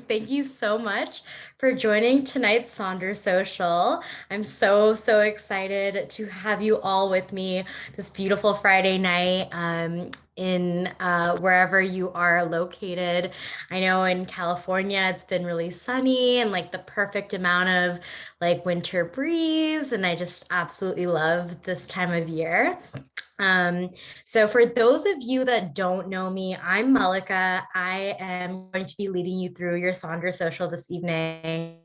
Thank you so much for joining tonight's Sonder Social. I'm so excited to have you all with me this beautiful Friday night in wherever you are located. I know in California it's been really sunny and like the perfect amount of like winter breeze, and I just absolutely love this time of year. Um, so for those of you that don't know me, I'm Malika. I am going to be leading you through your Sonder Social this evening.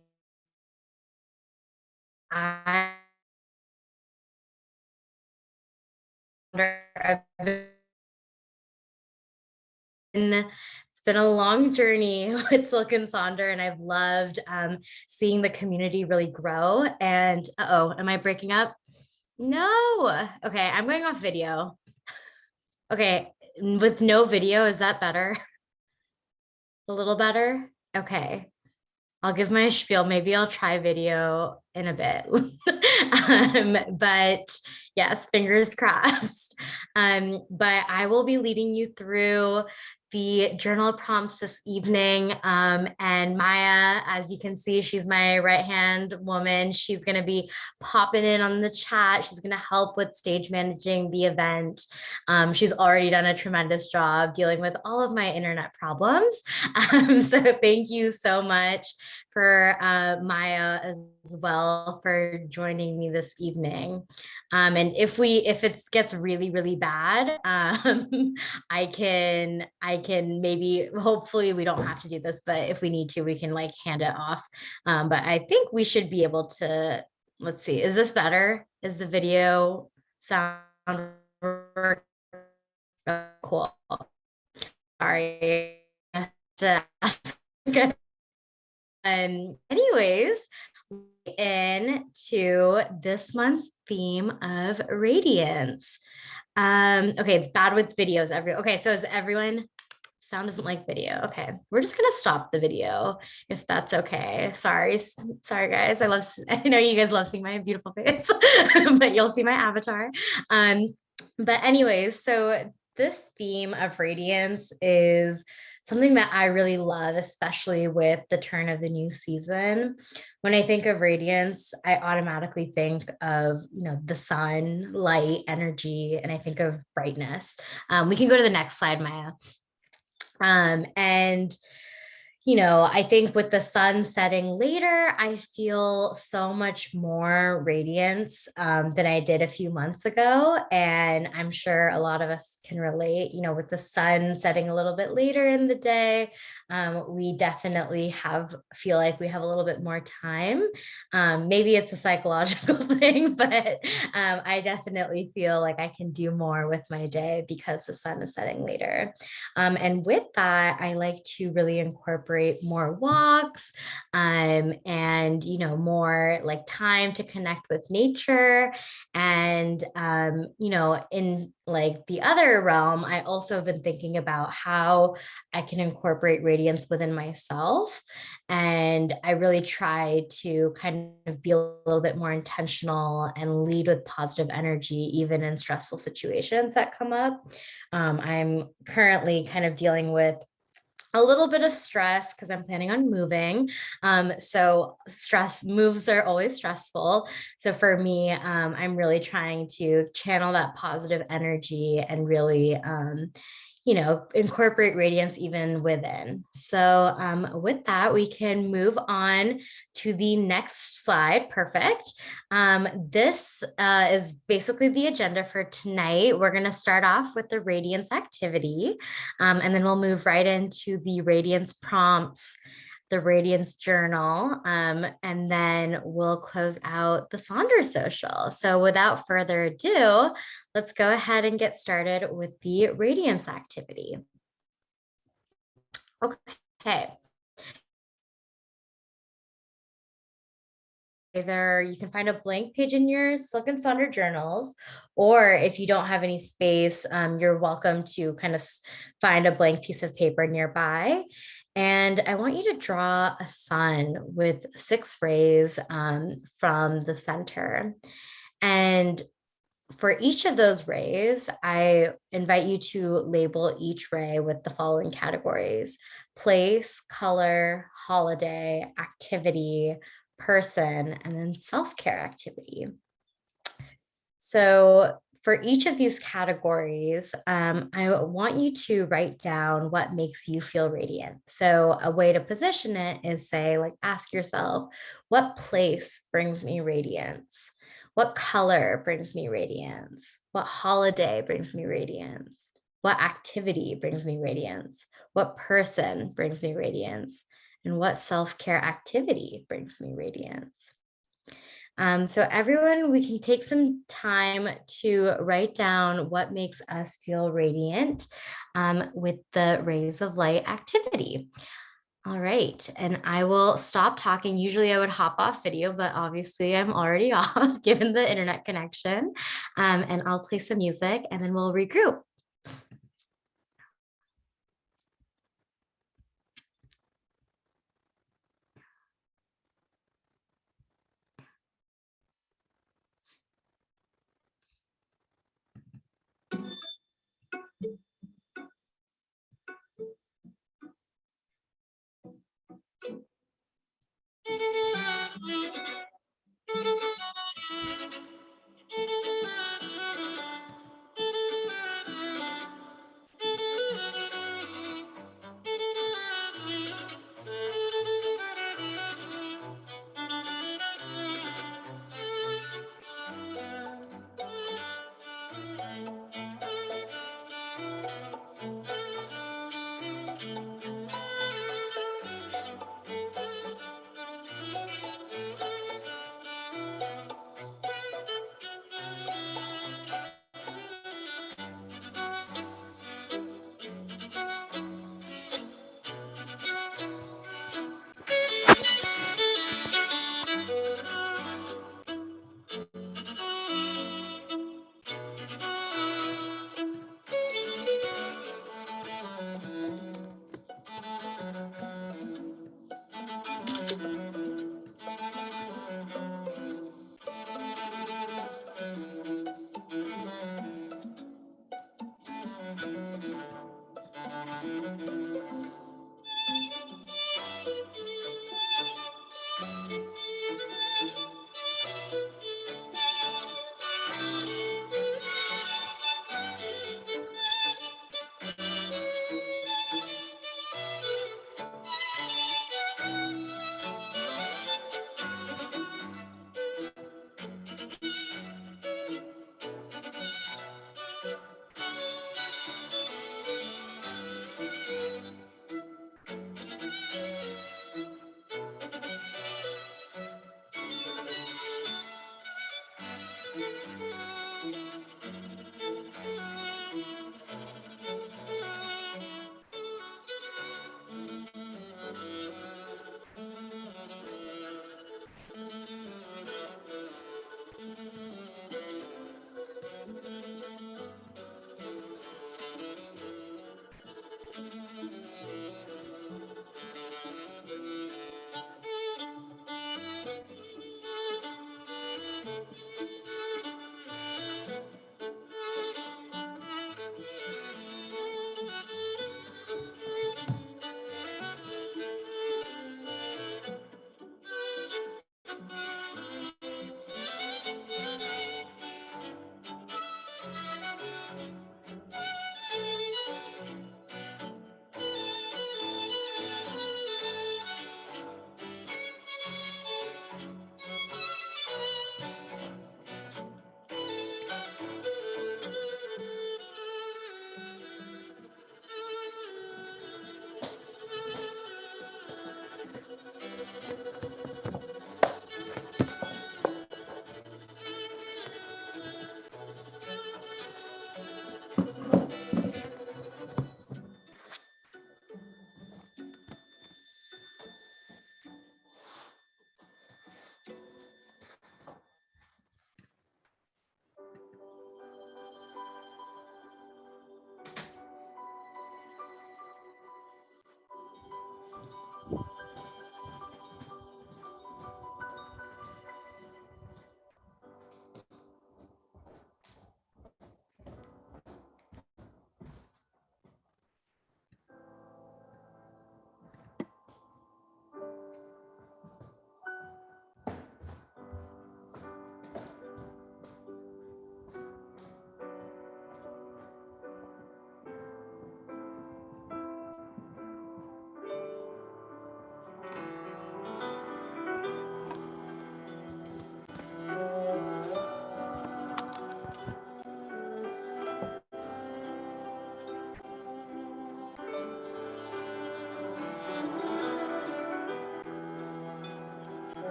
I it's been a long journey with Silk and Sonder, and I've loved seeing the community really grow. And uh-oh, am I breaking up? No. Okay, I'm going off video. Okay, with no video, is that better? A little better? Okay. I'll give my spiel. Maybe I'll try video in a bit. But yes, fingers crossed. But I will be leading you through the journal prompts this evening. And Maya, as you can see, she's my right hand woman. She's going to be popping in on the chat. She's going to help with stage managing the event. She's already done a tremendous job dealing with all of my internet problems. So thank you so much for Maya as well for joining me this evening. And if it gets really bad, I can maybe, hopefully we don't have to do this, but if we need to, we can like hand it off. But I think we should be able to. Let's see. Is this better? Is the video sound cool? Sorry. Anyways, into this month's theme of radiance. Okay, it's bad with videos. Okay, so is everyone sound doesn't like video? Okay, we're just gonna stop the video if that's okay. Sorry, guys. I know you guys love seeing my beautiful face, but you'll see my avatar. But anyways, so this theme of radiance is something that I really love, especially with the turn of the new season. When I think of radiance, I automatically think of, the sun, light, energy, and I think of brightness. We can go to the next slide, Maya. And I think with the sun setting later, I feel so much more radiance than I did a few months ago. And I'm sure a lot of us can relate, with the sun setting a little bit later in the day. We definitely feel like we have a little bit more time. Maybe it's a psychological thing, but I definitely feel like I can do more with my day because the sun is setting later. And with that, I like to really incorporate more walks and, more like time to connect with nature. And, in like the other realm, I also have been thinking about how I can incorporate radiance within myself. And I really try to kind of be a little bit more intentional and lead with positive energy, even in stressful situations that come up. I'm currently kind of dealing with a little bit of stress because I'm planning on moving. So stress moves are always stressful. So for me, I'm really trying to channel that positive energy and really, incorporate radiance even within. So with that, we can move on to the next slide. Perfect. This is basically the agenda for tonight. We're going to start off with the radiance activity, and then we'll move right into the radiance prompts, the Radiance Journal, and then we'll close out the Sonder Social. So without further ado, let's go ahead and get started with the Radiance activity. Okay. Either you can find a blank page in your Silk and Sonder journals, or if you don't have any space, you're welcome to kind of find a blank piece of paper nearby. And I want you to draw a sun with 6 rays from the center. And For each of those rays, I invite you to label each ray with the following categories: place, color, holiday, activity, person, and then self-care activity. So for each of these categories, I want you to write down what makes you feel radiant. So a way to position it is say, like, ask yourself, what place brings me radiance? What color brings me radiance? What holiday brings me radiance? What activity brings me radiance? What person brings me radiance? And what self-care activity brings me radiance? So everyone, we can take some time to write down what makes us feel radiant with the rays of light activity. All right, and I will stop talking. Usually I would hop off video, but obviously I'm already off given the internet connection. And I'll play some music and then we'll regroup.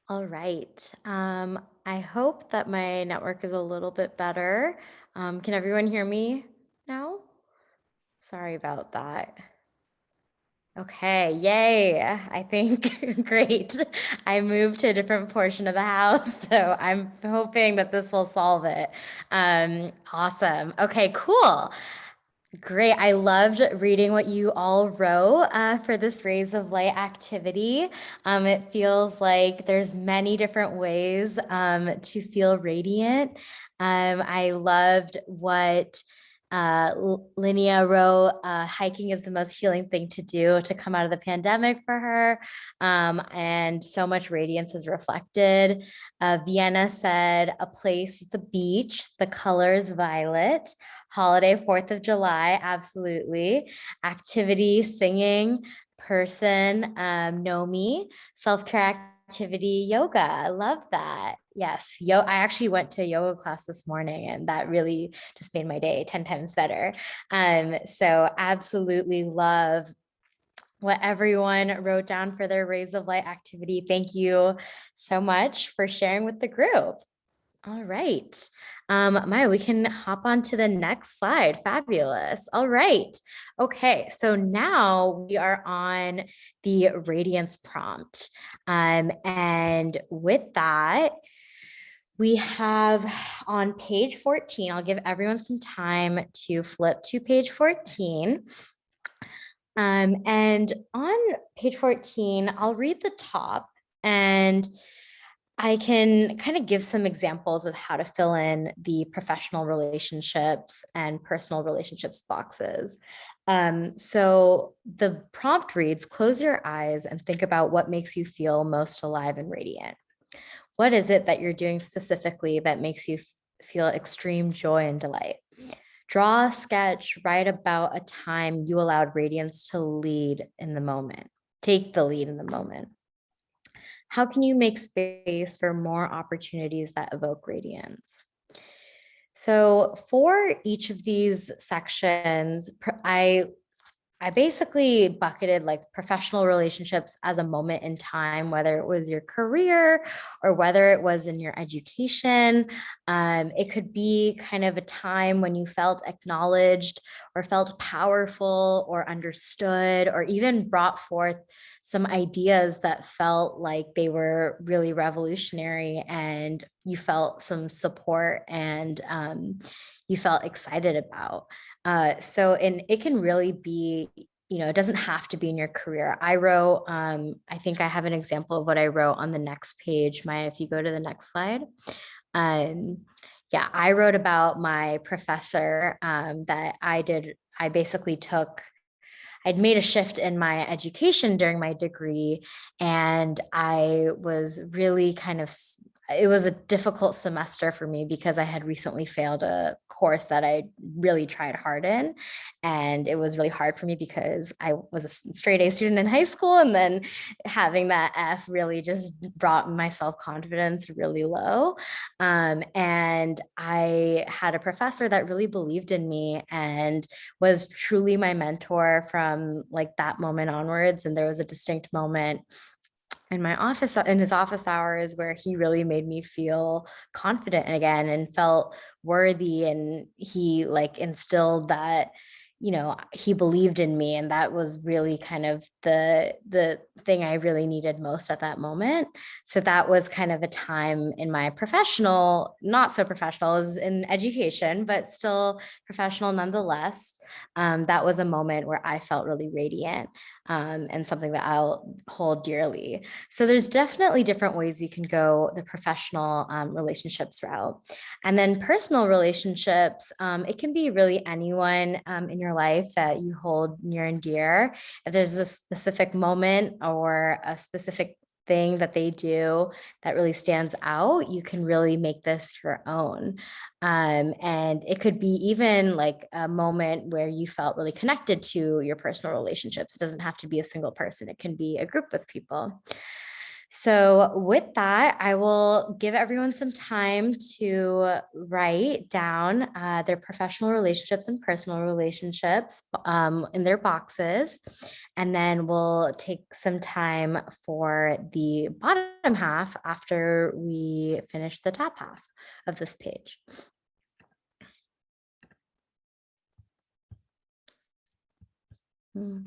All right. I hope that my network is a little bit better. Can everyone hear me now? Sorry about that. Okay, yay. I think great. I moved to a different portion of the house, so I'm hoping that this will solve it. Awesome. Okay, cool. Great. I loved reading what you all wrote for this Rays of Light activity. It feels like there's many different ways to feel radiant. I loved what Linnea wrote. Hiking is the most healing thing to do to come out of the pandemic for her. And so much radiance is reflected. Vienna said, a place is the beach, the colors violet. Holiday, 4th of July, absolutely. Activity, singing, person, know me, self-care activity, yoga. I love that. Yes, I actually went to a yoga class this morning and that really just made my day 10 times better. So absolutely love what everyone wrote down for their Rays of Light activity. Thank you so much for sharing with the group. All right. Maya, we can hop on to the next slide. Fabulous. All right. Okay. So now we are on the Radiance prompt. And with that, we have on page 14, I'll give everyone some time to flip to page 14. And on page 14, I'll read the top and I can kind of give some examples of how to fill in the professional relationships and personal relationships boxes. So the prompt reads, close your eyes and think about what makes you feel most alive and radiant. What is it that you're doing specifically that makes you feel extreme joy and delight? Draw a sketch, write about a time you allowed radiance to lead in the moment. Take the lead in the moment. How can you make space for more opportunities that evoke radiance? So for each of these sections, I basically bucketed like professional relationships as a moment in time, whether it was your career or whether it was in your education. It could be kind of a time when you felt acknowledged or felt powerful or understood or even brought forth some ideas that felt like they were really revolutionary and you felt some support and you felt excited about. And it can really be, it doesn't have to be in your career. I wrote, I think I have an example of what I wrote on the next page, Maya, if you go to the next slide. Yeah, I wrote about my professor that I basically I'd made a shift in my education during my degree, and I was really it was a difficult semester for me because I had recently failed a course that I really tried hard in. And it was really hard for me because I was a straight A student in high school. And then having that F really just brought my self-confidence really low. And I had a professor that really believed in me and was truly my mentor from like that moment onwards. And there was a distinct moment in his office hours where he really made me feel confident again and felt worthy, and he like instilled that he believed in me, and that was really kind of the thing I really needed most at that moment. So that was kind of a time in my professional, not so professional as in education, but still professional nonetheless. That was a moment where I felt really radiant, and something that I'll hold dearly. So there's definitely different ways you can go the professional relationships route. And then personal relationships, it can be really anyone in your life that you hold near and dear. If there's a specific moment or a specific thing that they do that really stands out, you can really make this your own. And it could be even like a moment where you felt really connected to your personal relationships. It doesn't have to be a single person, it can be a group of people. So, with that, I will give everyone some time to write down their professional relationships and personal relationships in their boxes. And then we'll take some time for the bottom half after we finish the top half of this page. Mm.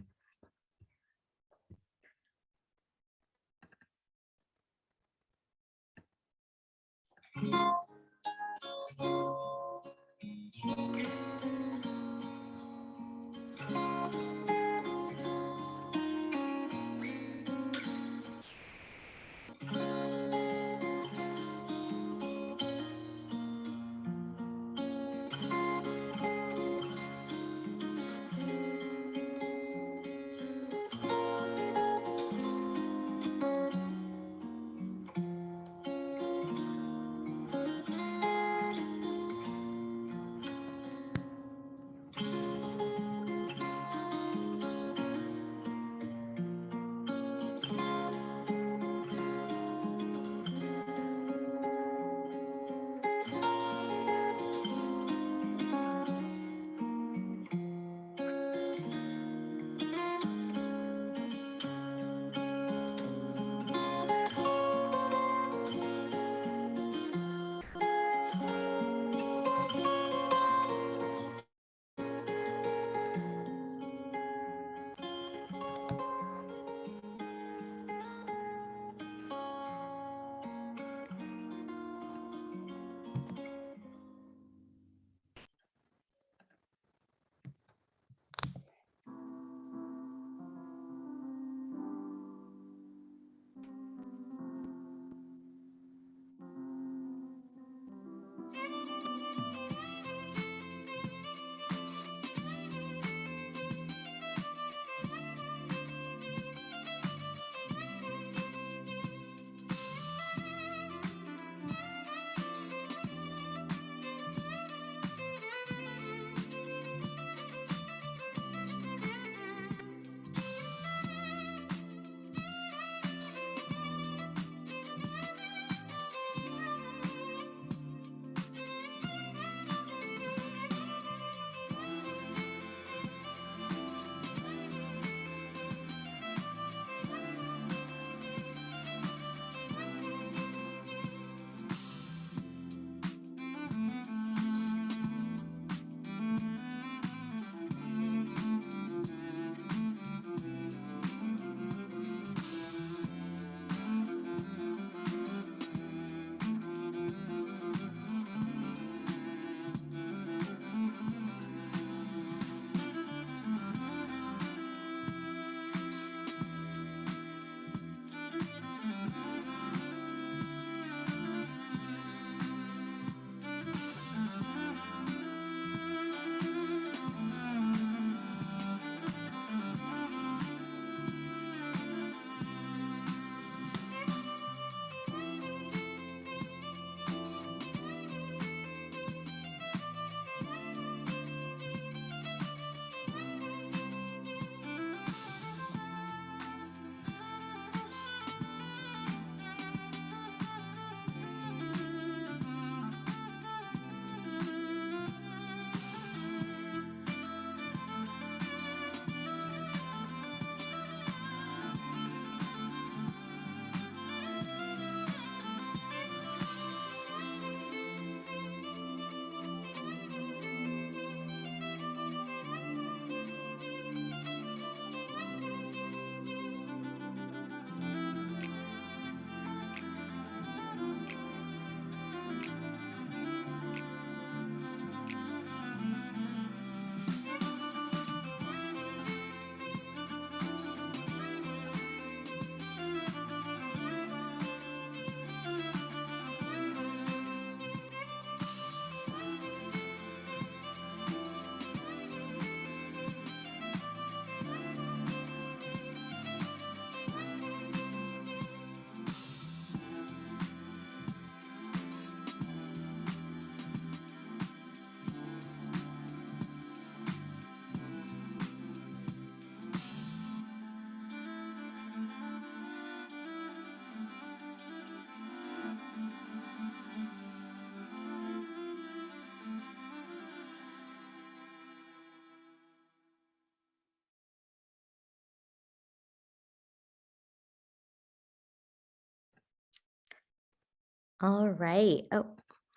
All right. Oh,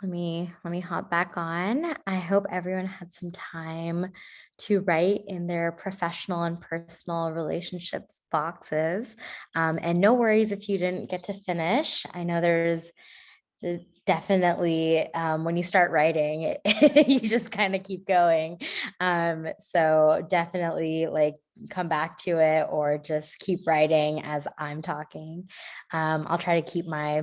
let me hop back on. I hope everyone had some time to write in their professional and personal relationships boxes. And no worries if you didn't get to finish. I know there's definitely when you start writing you just kind of keep going, so definitely like come back to it or just keep writing as I'm talking. I'll try to keep my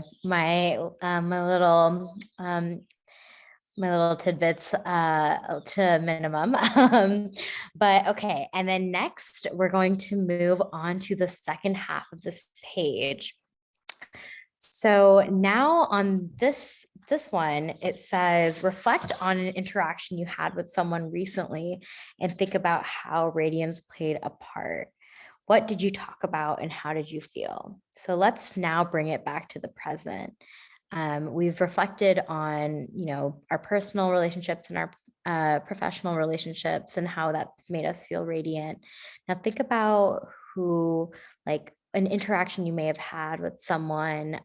little tidbits to minimum. But okay, and then next we're going to move on to the second half of this page. So now on this one, it says reflect on an interaction you had with someone recently and think about how radiance played a part. What did you talk about and how did you feel? So let's now bring it back to the present. We've reflected on, our personal relationships and our professional relationships and how that's made us feel radiant. Now think about who, like an interaction you may have had with someone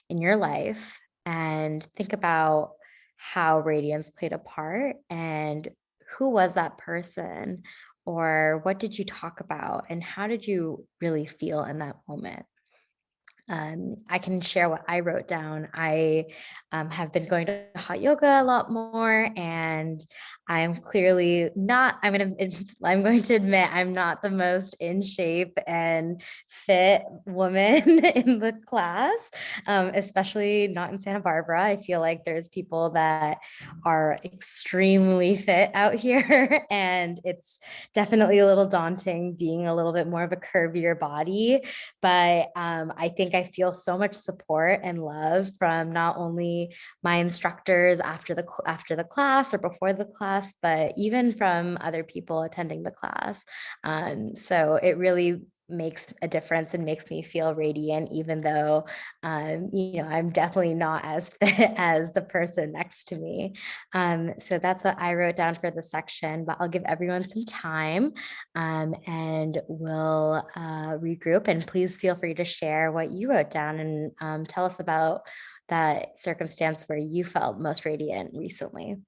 in your life, and think about how radiance played a part and who was that person, or what did you talk about and how did you really feel in that moment. I can share what I wrote down. I have been going to hot yoga a lot more, and I'm clearly not. I'm going to admit I'm not the most in shape and fit woman in the class, especially not in Santa Barbara. I feel like there's people that are extremely fit out here, and it's definitely a little daunting being a little bit more of a curvier body. But I think I feel so much support and love from not only my instructors after the class or before the class, but even from other people attending the class. So it really makes a difference and makes me feel radiant, even though I'm definitely not as fit as the person next to me. So that's what I wrote down for the section, but I'll give everyone some time, and we'll regroup. And please feel free to share what you wrote down and tell us about that circumstance where you felt most radiant recently.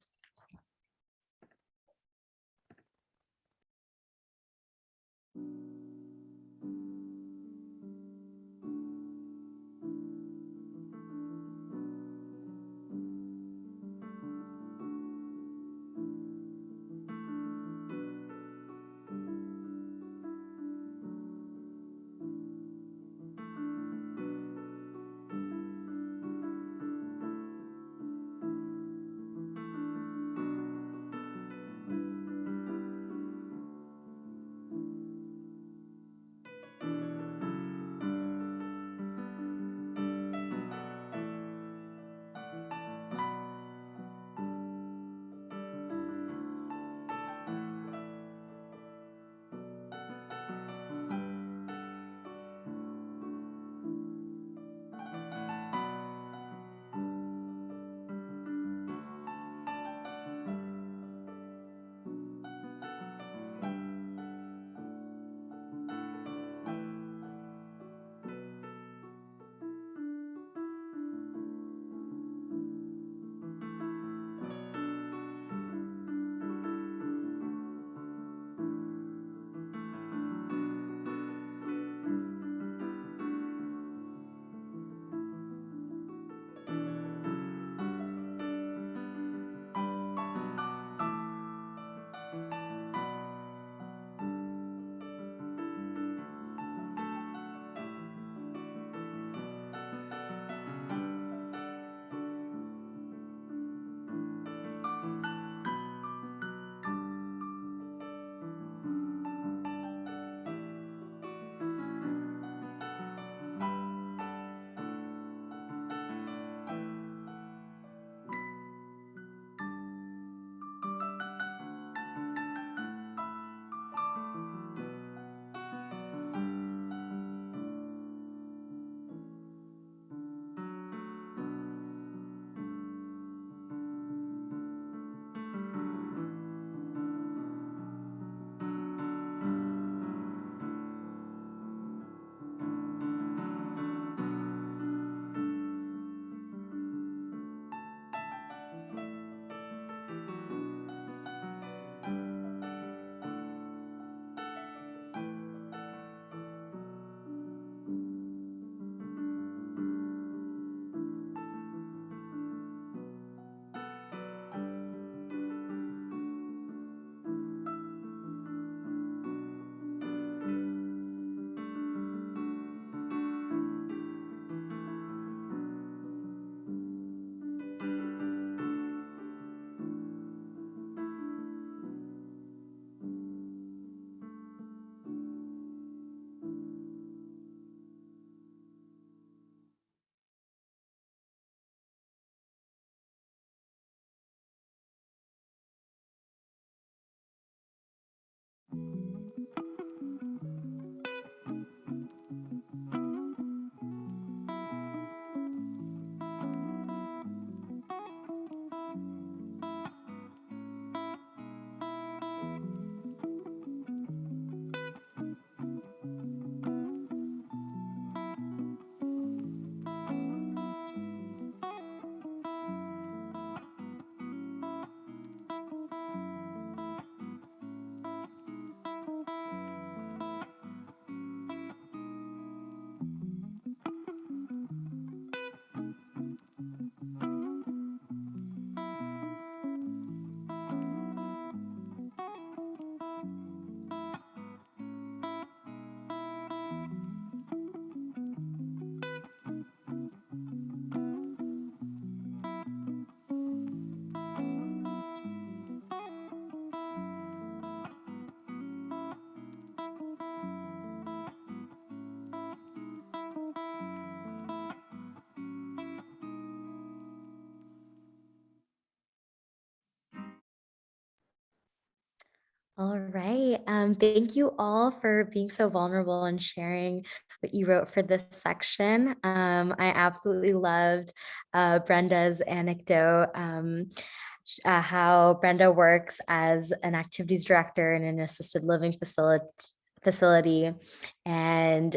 All right. Thank you all for being so vulnerable and sharing what you wrote for this section. I absolutely loved Brenda's anecdote. How Brenda works as an activities director in an assisted living facility, and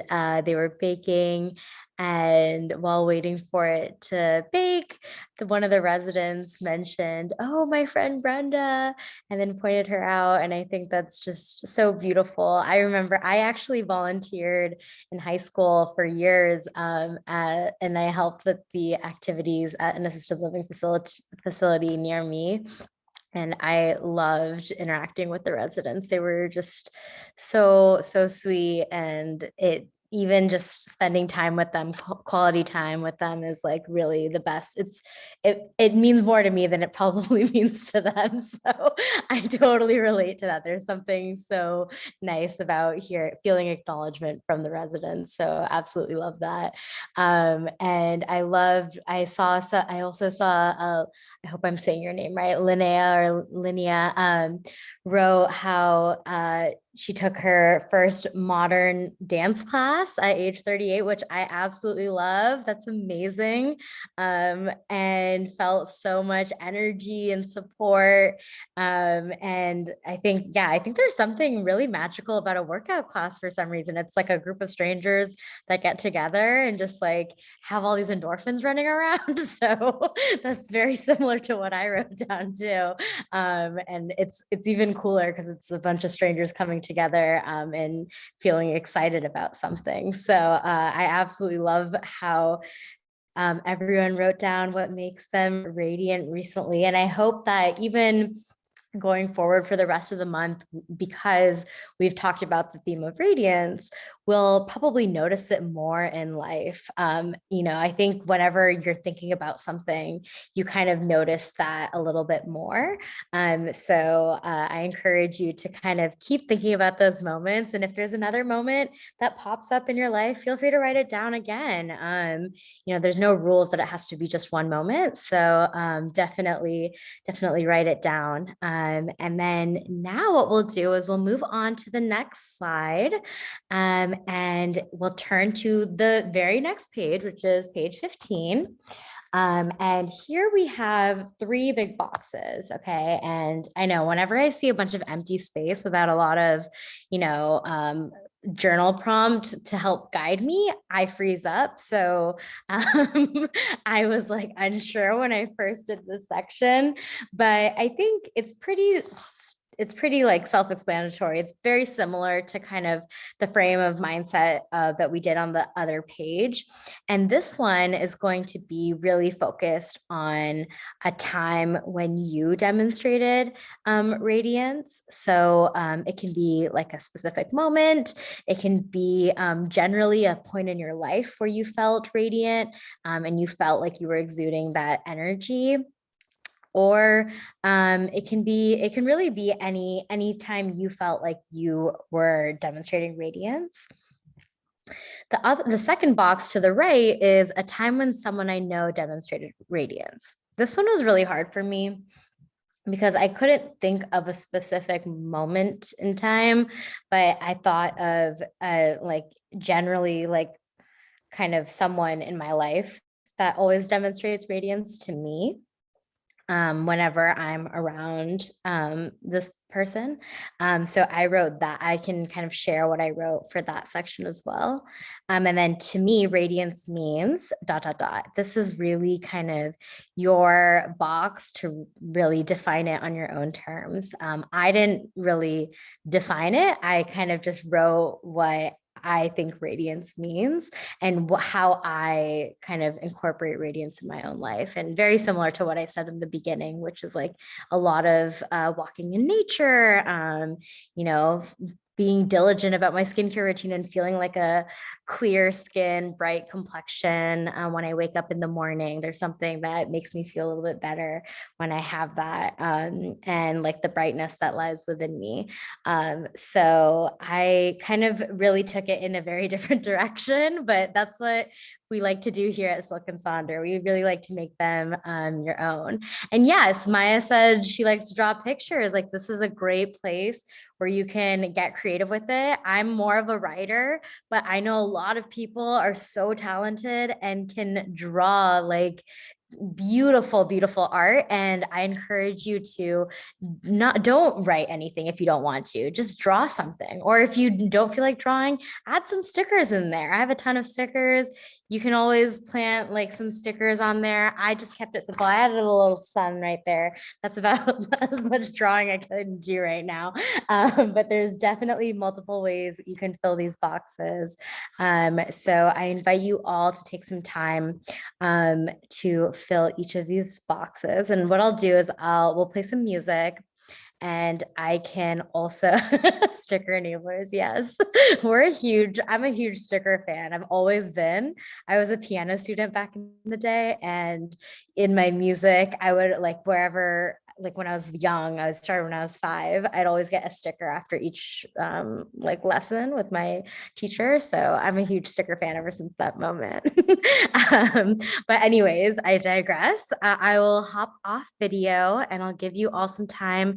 they were baking, and while waiting for it to bake, one of the residents mentioned, "Oh, my friend Brenda," and then pointed her out. And I think that's just so beautiful. I remember I actually volunteered in high school for years, and I helped with the activities at an assisted living facility near me. And I loved interacting with the residents. They were just so sweet. And it even just spending time with them, quality time with them is like really the best. It means more to me than it probably means to them. So I totally relate to that. There's something so nice about here feeling acknowledgement from the residents. So absolutely love that. And I also saw I hope I'm saying your name right, Linnea, wrote how she took her first modern dance class at age 38, which I absolutely love. That's amazing. And felt so much energy and support. And I think there's something really magical about a workout class for some reason. It's like a group of strangers that get together and just like have all these endorphins running around. So that's very similar to what I wrote down too. And it's even cooler because it's a bunch of strangers coming together and feeling excited about something. So I absolutely love how everyone wrote down what makes them radiant recently. And I hope that even going forward for the rest of the month, because we've talked about the theme of radiance, we'll probably notice it more in life. I think whenever you're thinking about something, you kind of notice that a little bit more. So I encourage you to kind of keep thinking about those moments. And if there's another moment that pops up in your life, feel free to write it down again. There's no rules that it has to be just one moment. So definitely write it down. And then now what we'll do is we'll move on to the next slide, and we'll turn to the very next page, which is page 15. And here we have three big boxes. Okay. And I know whenever I see a bunch of empty space without a lot of, journal prompt to help guide me, I freeze up. So I was like unsure when I first did this section, but I think it's pretty like self-explanatory. It's very similar to kind of the frame of mindset that we did on the other page. And this one is going to be really focused on a time when you demonstrated radiance. So it can be like a specific moment. It can be generally a point in your life where you felt radiant and you felt like you were exuding that energy. Or it can really be any time you felt like you were demonstrating radiance. The second box to the right is a time when someone I know demonstrated radiance. This one was really hard for me because I couldn't think of a specific moment in time, but I thought of like generally like kind of someone in my life that always demonstrates radiance to me whenever I'm around this person. So I wrote that. I can kind of share what I wrote for that section as well. And then to me, radiance means ... This is really kind of your box to really define it on your own terms. I didn't really define it. I kind of just wrote what I think radiance means and how I kind of incorporate radiance in my own life. And very similar to what I said in the beginning, which is like a lot of walking in nature, being diligent about my skincare routine and feeling like a clear skin, bright complexion when I wake up in the morning. There's something that makes me feel a little bit better when I have that and like the brightness that lies within me. So I kind of really took it in a very different direction, but that's what we like to do here at Silk and Sonder. We really like to make them your own. And yes, Maya said she likes to draw pictures. Like this is a great place where you can get creative with it. I'm more of a writer, but I know a lot of people are so talented and can draw like beautiful, beautiful art. And I encourage you to don't write anything if you don't want to. Just draw something. Or if you don't feel like drawing, add some stickers in there. I have a ton of stickers. You can always plant like some stickers on there. I just kept it simple. I added a little sun right there. That's about as much drawing I can do right now. But there's definitely multiple ways you can fill these boxes. So I invite you all to take some time to fill each of these boxes. And what I'll do is we'll play some music, and I can also sticker enablers. Yes, I'm a huge sticker fan. I've always been. I was a piano student back in the day, and in my music, I would like wherever, like when I was young, I started when I was 5. I'd always get a sticker after each like lesson with my teacher. So I'm a huge sticker fan ever since that moment. um, but anyways, I digress. I will hop off video and I'll give you all some time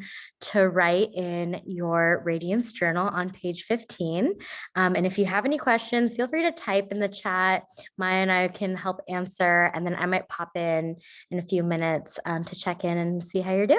to write in your Radiance journal on page 15. And if you have any questions, feel free to type in the chat. Maya and I can help answer, and then I might pop in a few minutes to check in and see how you're doing.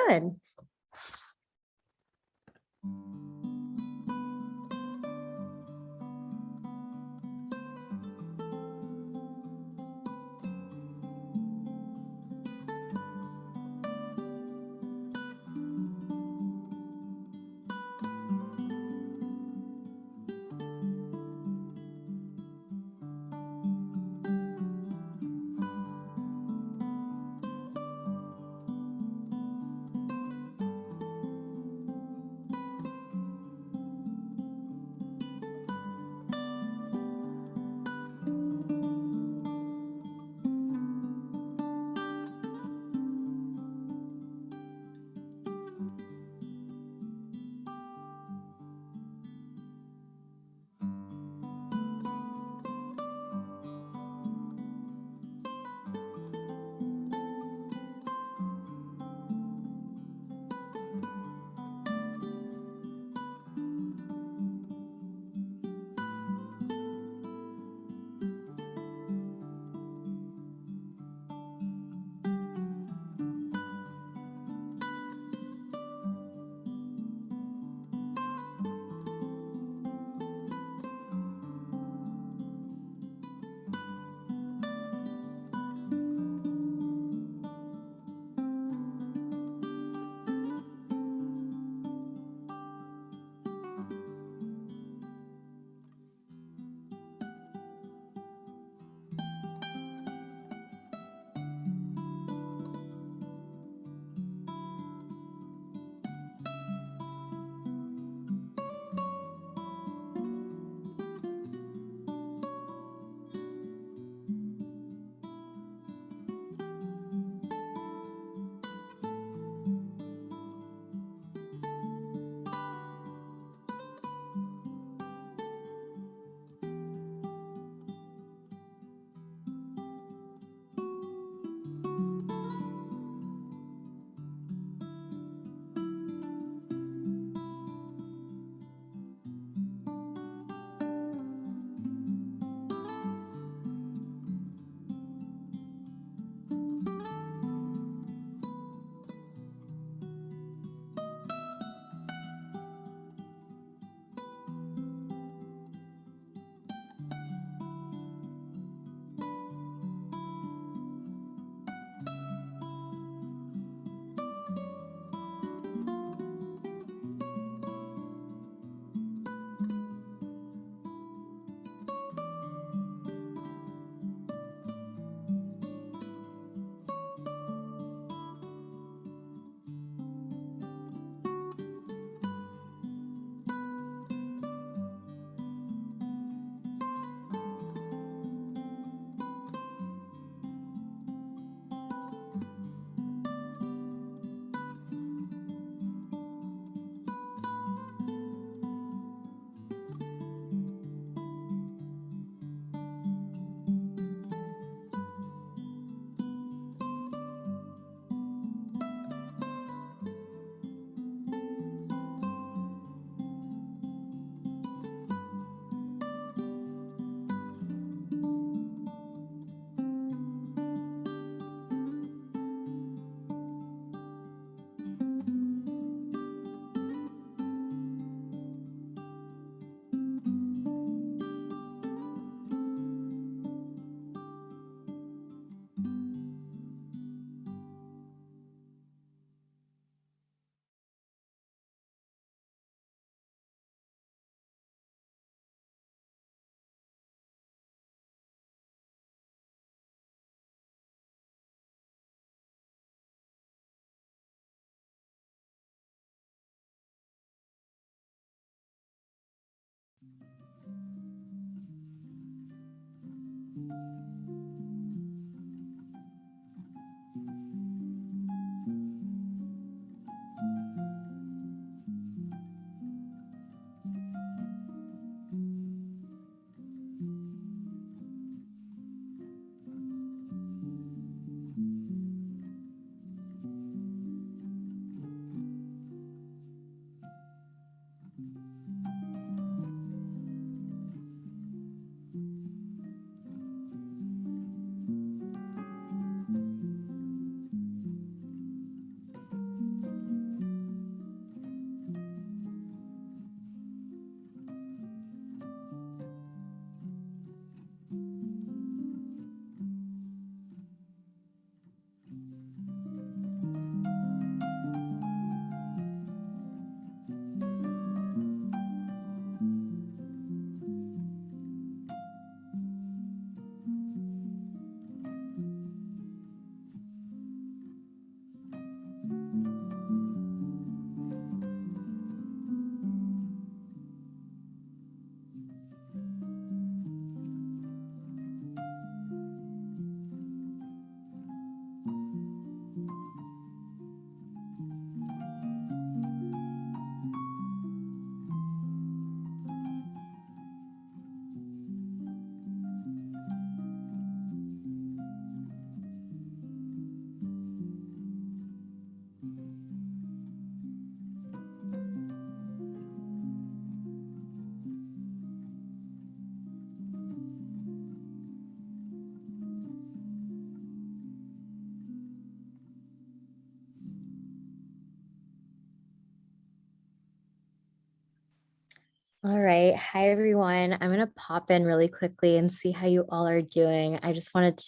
All right. Hi, everyone. I'm going to pop in really quickly and see how you all are doing. I just wanted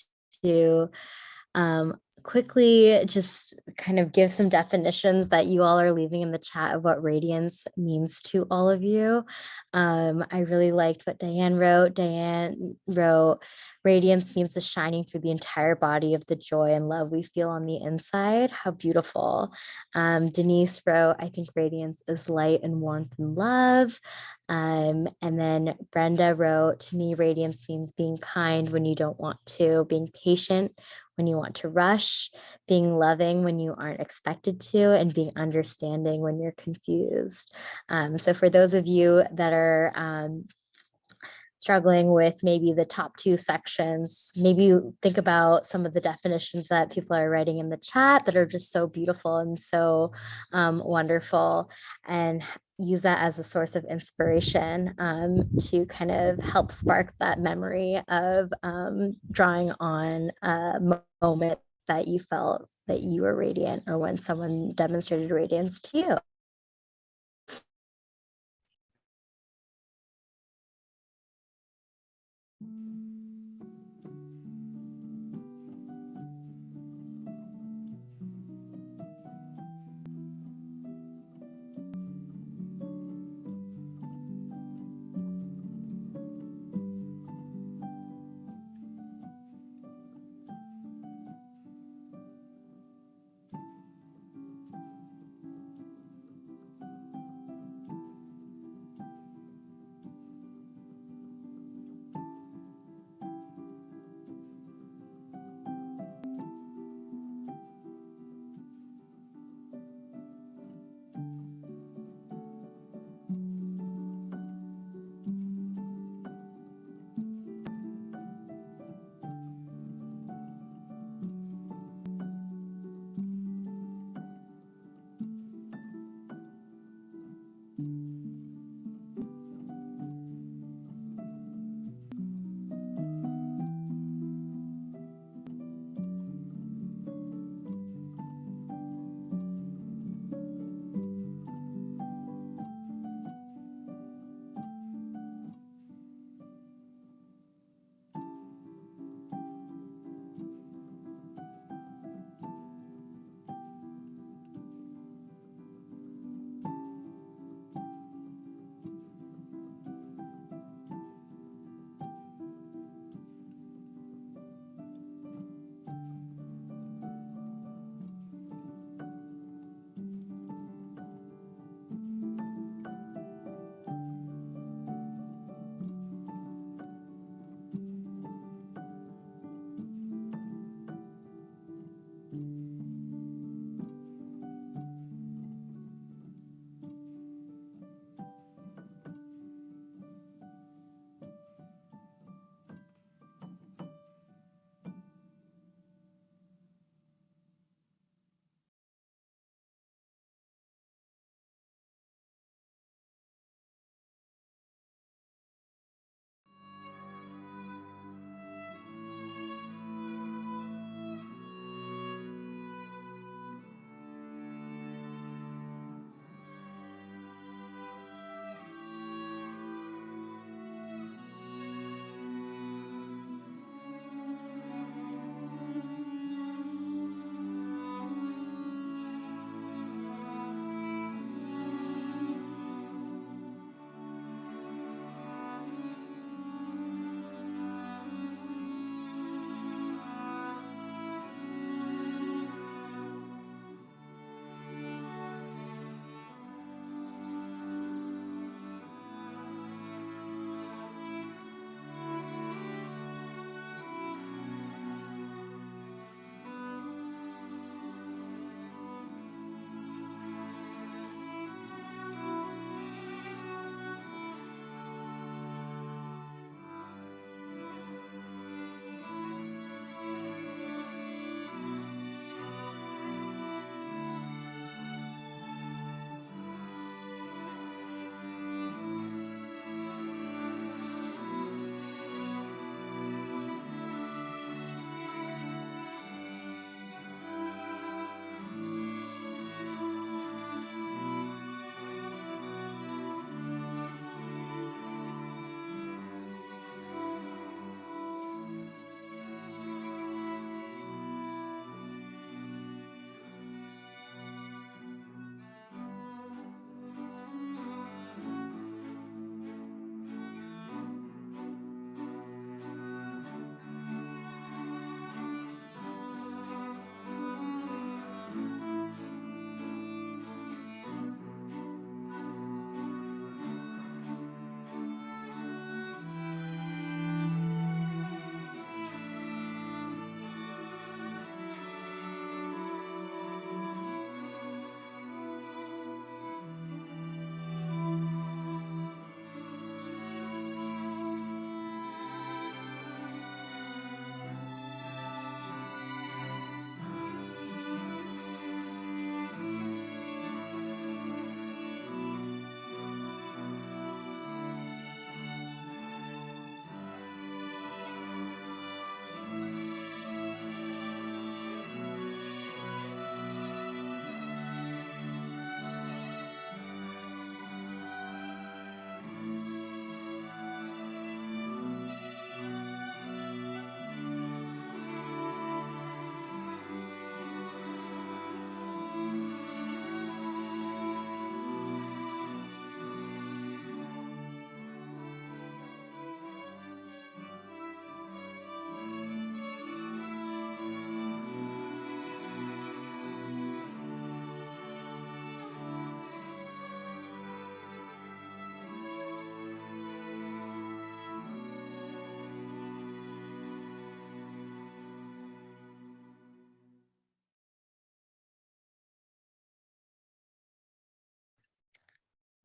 to quickly just kind of give some definitions that you all are leaving in the chat of what radiance means to all of you. I really liked what Diane wrote. Diane wrote, radiance means the shining through the entire body of the joy and love we feel on the inside. How beautiful. Denise wrote, I think radiance is light and warmth and love. And then Brenda wrote, to me, radiance means being kind when you don't want to, being patient when you want to rush, being loving when you aren't expected to, and being understanding when you're confused. So for those of you that are struggling with maybe the top two sections, maybe think about some of the definitions that people are writing in the chat that are just so beautiful and so wonderful, and use that as a source of inspiration to kind of help spark that memory of drawing on a moment that you felt that you were radiant, or when someone demonstrated radiance to you.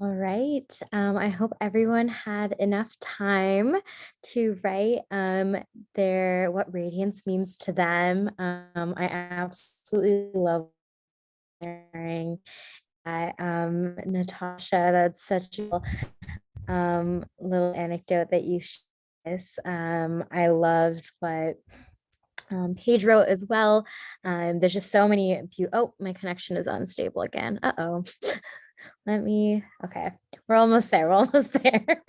All right. I hope everyone had enough time to write their what radiance means to them. I absolutely love sharing that. Natasha, that's such a little anecdote that you shared. I loved what Paige wrote as well. There's just so many. Oh, my connection is unstable again. Uh-oh. Okay, we're almost there. We're almost there.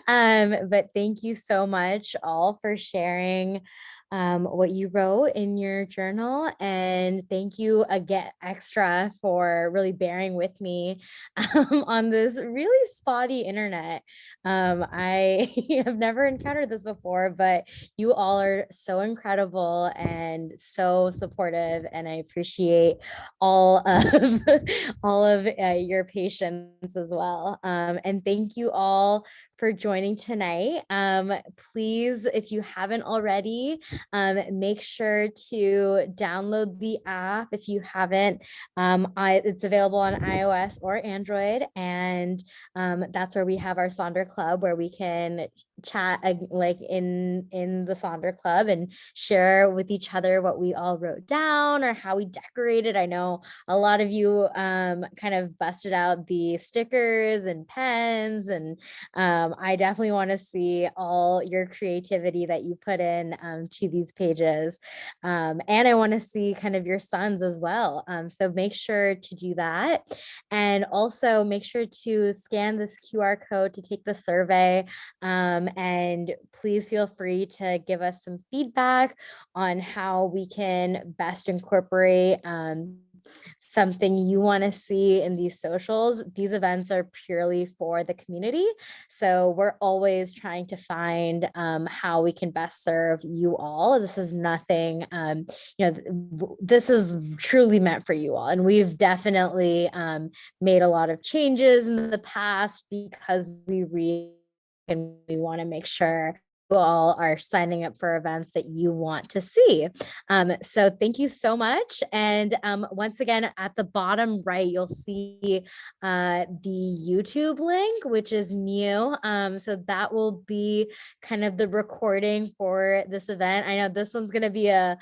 But thank you so much all for sharing what you wrote in your journal. And thank you again extra for really bearing with me on this really spotty internet. I have never encountered this before, but you all are so incredible and so supportive, and I appreciate all of all of your patience as well. And thank you all for joining tonight. Please, if you haven't already, make sure to download the app if you haven't. It's available on iOS or Android, and that's where we have our Sonder Club, where we can chat like in the Sonder Club and share with each other what we all wrote down or how we decorated. I know a lot of you kind of busted out the stickers and pens, and I definitely want to see all your creativity that you put in to these pages. And I want to see kind of your sons as well. So make sure to do that. And also make sure to scan this QR code to take the survey. And please feel free to give us some feedback on how we can best incorporate something you want to see in these socials. These events are purely for the community. So we're always trying to find how we can best serve you all. This is nothing, this is truly meant for you all. And we've definitely made a lot of changes in the past because we want to make sure you all are signing up for events that you want to see. So thank you so much. And once again, at the bottom right, you'll see the YouTube link, which is new. So that will be kind of the recording for this event. I know this one's gonna be a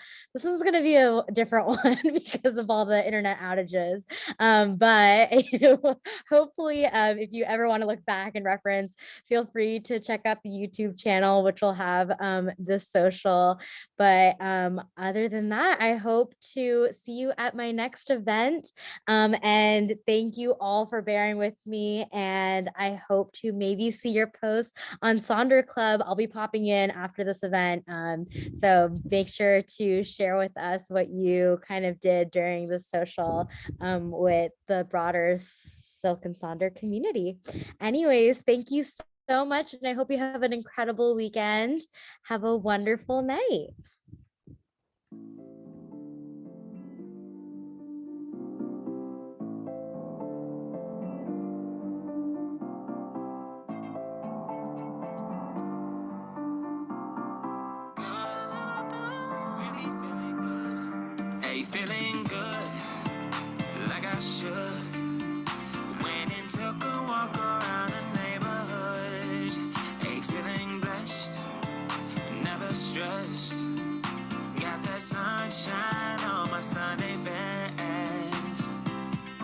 different one because of all the internet outages. But hopefully, if you ever want to look back and reference, feel free to check out the YouTube channel, which will have this social. But other than that, I hope to see you at my next event. And thank you all for bearing with me. And I hope to maybe see your posts on Sonder Club. I'll be popping in after this event. So make sure to share with us what you kind of did during the social with the broader Silk and Sonder community. Anyways, thank you so much, and I hope you have an incredible weekend. Have a wonderful night. Hey, feeling good, like I should. Went and took a walk around the neighborhood. Hey, feeling blessed, never stressed. Got that sunshine on my Sunday best.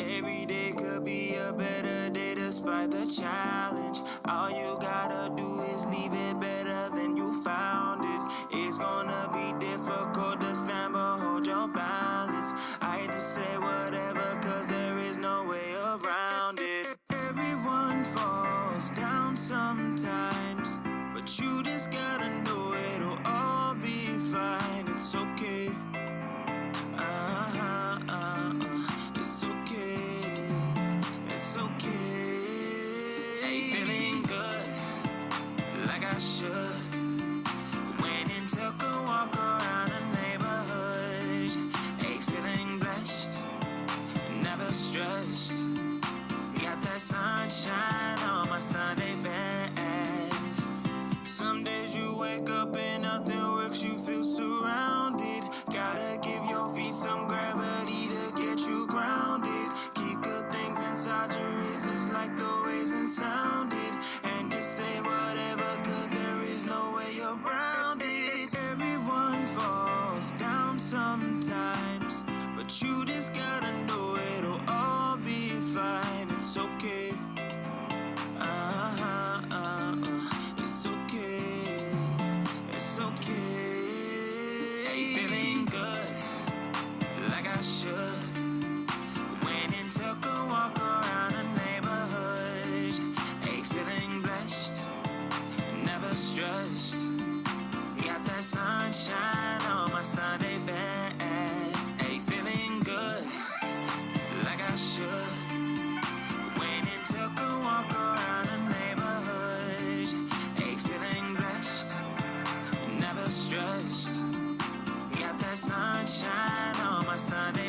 Every day could be a better day despite the challenge. All you gotta do is leave it better than you found it. It's gonna be difficult to stand but hold your balance. I hate to say whatever cause there is no way around it. Everyone falls down sometimes, but you just gotta know it'll all be fine. It's okay. It's okay. It's okay. Hey, feeling good, like I should. Went and took a walk around the neighborhood. Hey, feeling blessed, never stressed. Got that sunshine on my Sunday best. Some days you wake up and nothing works, you feel surrounded. Gotta give your feet some gravity to get you grounded. Keep good things inside your ears just like the waves inside Everyone falls down sometimes, but you just gotta know it'll all be fine. It's okay. It's okay. It's okay. Hey, feeling good, like I should. Went and took a walk around the neighborhood. Hey, feeling blessed, never stressed. Got that sunshine on my Sunday bed. Hey, feeling good, like I should. Went and took a walk around the neighborhood. Hey, feeling blessed, never stressed. Got that sunshine on my Sunday